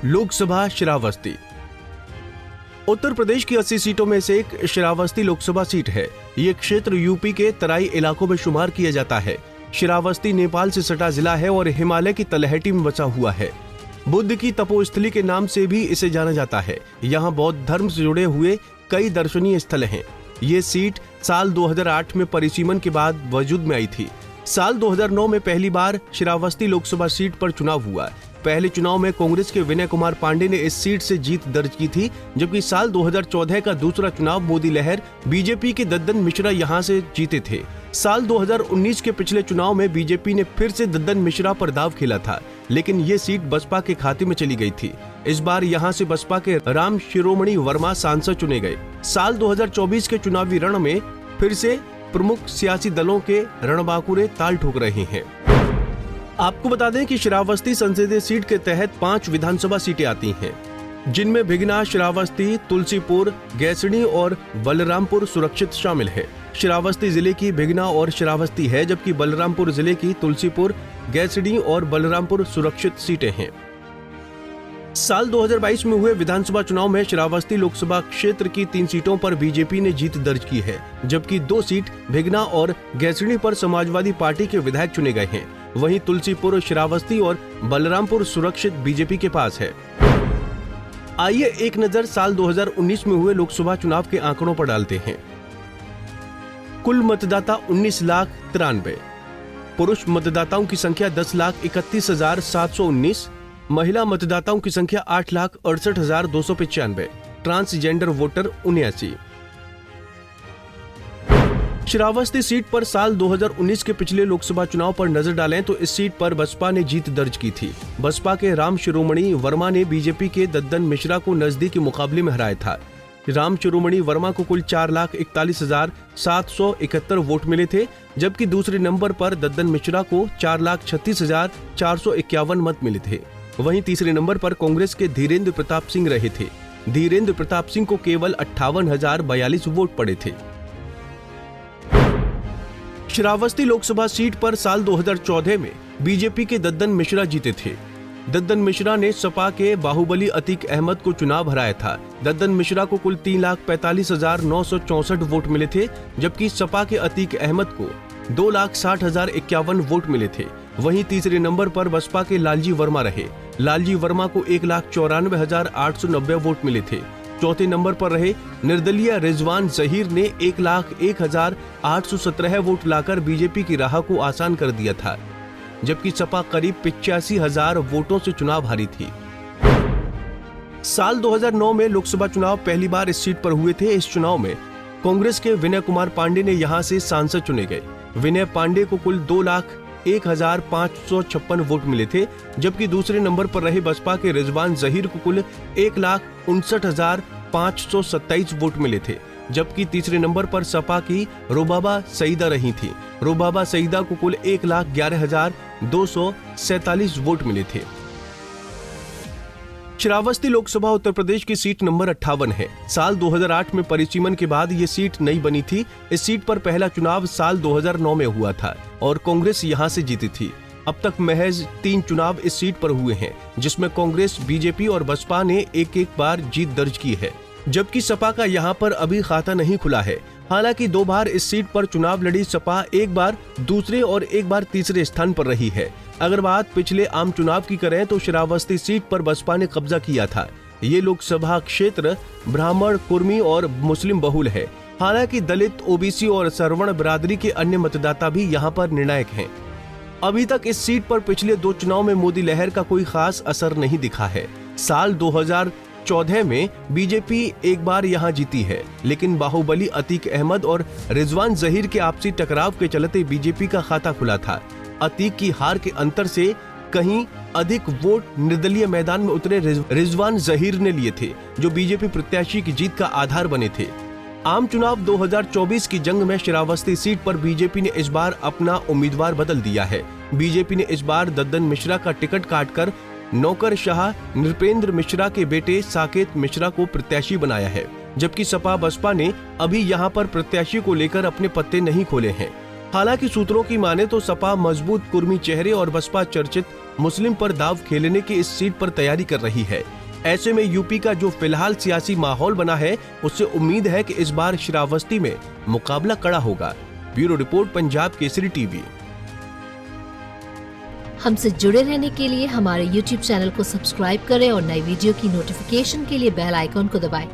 लोकसभा श्रावस्ती। उत्तर प्रदेश की 80 सीटों में से एक श्रावस्ती लोकसभा सीट है। ये क्षेत्र यूपी के तराई इलाकों में शुमार किया जाता है। श्रावस्ती नेपाल से सटा जिला है और हिमालय की तलहटी में बसा हुआ है। बुद्ध की तपोस्थली के नाम से भी इसे जाना जाता है। यहाँ बौद्ध धर्म से जुड़े हुए कई दर्शनीय स्थल हैं। ये सीट साल 2008 में परिसीमन के बाद वजूद में आई थी। साल 2009 में पहली बार श्रावस्ती लोकसभा सीट पर चुनाव हुआ। पहले चुनाव में कांग्रेस के विनय कुमार पांडे ने इस सीट से जीत दर्ज की थी, जबकि साल 2014 का दूसरा चुनाव मोदी लहर बीजेपी के दद्दन मिश्रा यहां से जीते थे। साल 2019 के पिछले चुनाव में बीजेपी ने फिर से दद्दन मिश्रा पर दाव खेला था, लेकिन ये सीट बसपा के खाते में चली गई थी। इस बार यहां से बसपा के राम शिरोमणि वर्मा सांसद चुने गए। साल 2024 के चुनावी रण में फिर से प्रमुख सियासी दलों के रणबांकुरे ताल ठोक रहे हैं। आपको बता दें कि श्रावस्ती संसदीय सीट के तहत 5 विधानसभा सीटें आती हैं, जिनमें भिगना, श्रावस्ती, तुलसीपुर, गैसणी और बलरामपुर सुरक्षित शामिल है। श्रावस्ती जिले की भिगना और श्रावस्ती है, जबकि बलरामपुर जिले की तुलसीपुर, गैसणी और बलरामपुर सुरक्षित सीटें हैं। साल 2022 में हुए विधानसभा चुनाव में श्रावस्ती लोकसभा क्षेत्र की 3 सीटों पर बीजेपी ने जीत दर्ज की है, जबकि 2 सीट भिगना और गैसणी पर समाजवादी पार्टी के विधायक चुने गए हैं। वहीं तुलसीपुर, श्रावस्ती और बलरामपुर सुरक्षित बीजेपी के पास है। आइए एक नजर साल 2019 में हुए लोकसभा चुनाव के आंकड़ों पर डालते हैं। कुल मतदाता 19,93,000, पुरुष मतदाताओं की संख्या 10,31,719, महिला मतदाताओं की संख्या 8,68,295, ट्रांसजेंडर वोटर 79। श्रावस्ती सीट पर साल 2019 के पिछले लोकसभा चुनाव पर नजर डालें तो इस सीट पर बसपा ने जीत दर्ज की थी। बसपा के राम शिरोमणि वर्मा ने बीजेपी के दद्दन मिश्रा को नजदीकी मुकाबले में हराया था। राम शिरोमणि वर्मा को कुल 4,41,771 वोट मिले थे, जबकि दूसरे नंबर पर दद्दन मिश्रा को 4,36,451 मत मिले थे। वहीं तीसरे नंबर पर कांग्रेस के धीरेन्द्र प्रताप सिंह रहे थे। धीरेन्द्र प्रताप सिंह को केवल 58,042 वोट पड़े थे। श्रावस्ती लोकसभा सीट पर साल 2014 में बीजेपी के दद्दन मिश्रा जीते थे। दद्दन मिश्रा ने सपा के बाहुबली अतीक अहमद को चुनाव हराया था। दद्दन मिश्रा को कुल 3,45,964 वोट मिले थे, जबकि सपा के अतीक अहमद को 2,60,051 वोट मिले थे। वहीं तीसरे नंबर पर बसपा के लालजी वर्मा रहे। लालजी वर्मा को 1,94,890 वोट मिले थे। चौथे नंबर पर रहे निर्दलीय रिजवान जहीर ने 1,01,817 वोट लाकर बीजेपी की राह को आसान कर दिया था, जबकि सपा करीब 85,000 वोटों से चुनाव हारी थी। साल 2009 में लोकसभा चुनाव पहली बार इस सीट पर हुए थे। इस चुनाव में कांग्रेस के विनय कुमार पांडे ने यहां से सांसद चुने गए। विनय पांडे को कुल 2,01,556 वोट मिले थे, जबकि दूसरे नंबर पर रहे बसपा के रिजवान जहीर को कुल 1,59,527 वोट मिले थे, जबकि तीसरे नंबर पर सपा की रोबाबा सईदा रही थी। रोबाबा सईदा को कुल 1,11,247 वोट मिले थे। श्रावस्ती लोकसभा उत्तर प्रदेश की सीट नंबर 58 है। साल 2008 में परिसीमन के बाद ये सीट नई बनी थी। इस सीट पर पहला चुनाव साल 2009 में हुआ था और कांग्रेस यहां से जीती थी। अब तक महज 3 चुनाव इस सीट पर हुए हैं, जिसमें कांग्रेस, बीजेपी और बसपा ने एक बार जीत दर्ज की है, जबकि सपा का यहां पर अभी खाता नहीं खुला है। हालांकि 2 बार इस सीट पर चुनाव लड़ी सपा एक बार दूसरे और एक बार तीसरे स्थान पर रही है। अगर बात पिछले आम चुनाव की करें तो श्रावस्ती सीट पर बसपा ने कब्जा किया था। ये लोकसभा क्षेत्र ब्राह्मण, कुर्मी और मुस्लिम बहुल है। हालांकि दलित, ओबीसी और सवर्ण बिरादरी के अन्य मतदाता भी यहाँ पर निर्णायक हैं। अभी तक इस सीट पर पिछले 2 चुनाव में मोदी लहर का कोई खास असर नहीं दिखा है। साल 2014 में बीजेपी एक बार यहां जीती है, लेकिन बाहुबली अतीक अहमद और रिजवान जहीर के आपसी टकराव के चलते बीजेपी का खाता खुला था। अतीक की हार के अंतर से कहीं अधिक वोट निर्दलीय मैदान में उतरे रिजवान जहीर ने लिए थे, जो बीजेपी प्रत्याशी की जीत का आधार बने थे। आम चुनाव 2024 की जंग में श्रावस्ती सीट पर बीजेपी ने इस बार अपना उम्मीदवार बदल दिया है। बीजेपी ने इस बार दद्दन मिश्रा का टिकट काटकर नौकरशाह नृपेंद्र मिश्रा के बेटे साकेत मिश्रा को प्रत्याशी बनाया है, जबकि सपा बसपा ने अभी यहां पर प्रत्याशी को लेकर अपने पत्ते नहीं खोले हैं। हालांकि सूत्रों की माने तो सपा मजबूत कुर्मी चेहरे और बसपा चर्चित मुस्लिम पर दाव खेलने की इस सीट पर तैयारी कर रही है। ऐसे में यूपी का जो फिलहाल सियासी माहौल बना है, उससे उम्मीद है कि इस बार श्रावस्ती में मुकाबला कड़ा होगा। Bureau report, Punjab Kesari TV. हमसे जुड़े रहने के लिए हमारे YouTube चैनल को सब्सक्राइब करें और नई वीडियो की नोटिफिकेशन के लिए बेल आइकॉन को दबाएं।